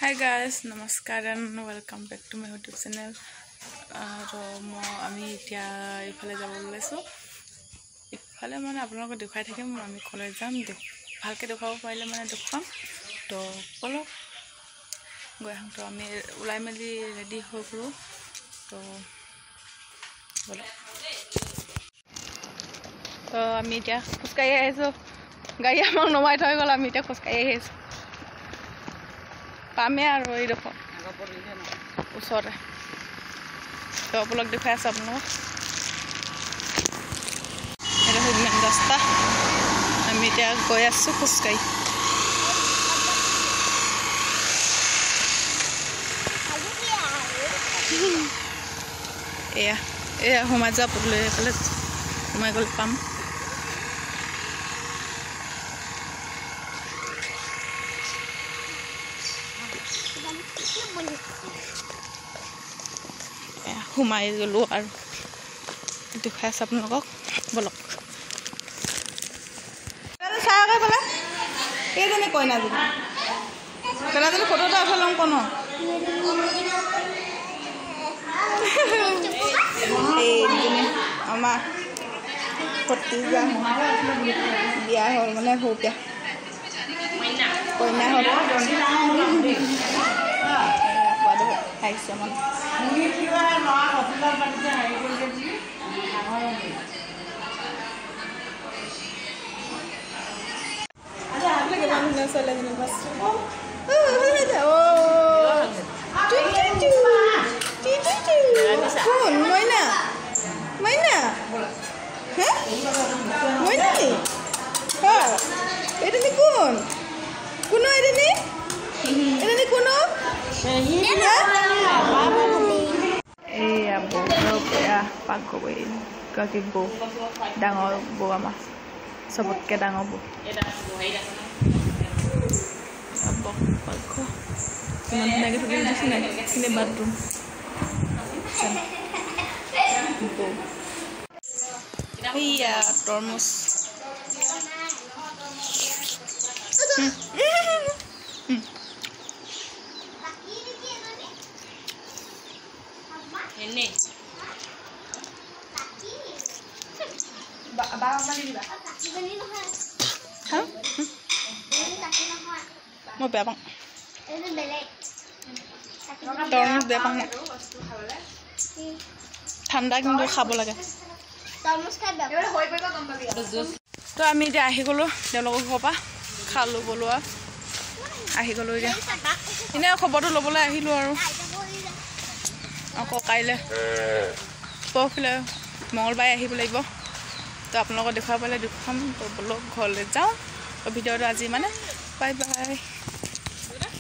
Hi guys, namaskar and welcome back to my YouTube channel. আমি এতিয়া ইফালে যাব ওলাইছো ইফালে মানে আপোনালোকক দেখাই থাকিম আমি কলেজ যাম ভালকে দেখাব পাৰিলে মানে দেখাম তো বলক গৈ আহোঁ তো আমি ওলাই মেলি ৰেডি হৈ গ'লো তো বলক তো আমি এতিয়া খোজকাঢ়ি আহিছো গাড়ী আমাক নমাই থৈ গ'ল আমি এতিয়া খোজকাঢ়ি আহিছো পামে আৰু এই দেখো ওচৰতে তো আপোনালোক দেখাই আছে আপোনালোক এটা মেইন ৰাস্তা আমি এতিয়া গৈ আছো খোজকাঢ়ি এয়া সোমাই যোৱা পদূলি এইফালে সোমাই গ'লে পাম সোমাই গ'লো আৰু দেখাই আছে আপোনালোকক বলক চাহকে বোলে এইজনী কইনাজনী কইনাজনী ফটোটা উঠাই ল'ম কোনো এইজনী আমাৰ ভতিজা বিয়া হ'ল মানে সৰুপীয়া কইনা হ'ল আহিছে মানে পাকঘৰ বৌ ডাঙৰ বৌ আমাৰ চবতকৈ ডাঙৰ বৌ পাকঘৰ ইমান ধুনীয়াকৈ থৈ দিছে নাই এইখিনি বাথৰুম বৌ এইয়া তৰমুজ মই বেয়া পাওঁ তৰমুজ বেয়া পাওঁ ঠাণ্ডা কিন্তু খাব লাগে তো আমি এতিয়া আহি গ'লো তেওঁলোকৰ ঘৰৰ পৰা খালোঁ বলোৱা আহি গ'লো এতিয়া এনেই খবৰটো ল'বলৈ আহিলোঁ আৰু আকৌ কাইলৈ পৰহিলৈ মঙলবাৰে আহিব লাগিব তো আপোনালোকক দেখুৱাব পালে দেখুৱাম তো বলক ঘৰলৈ যাওঁ ভিডিঅ'টো আজি মানে বাই বাই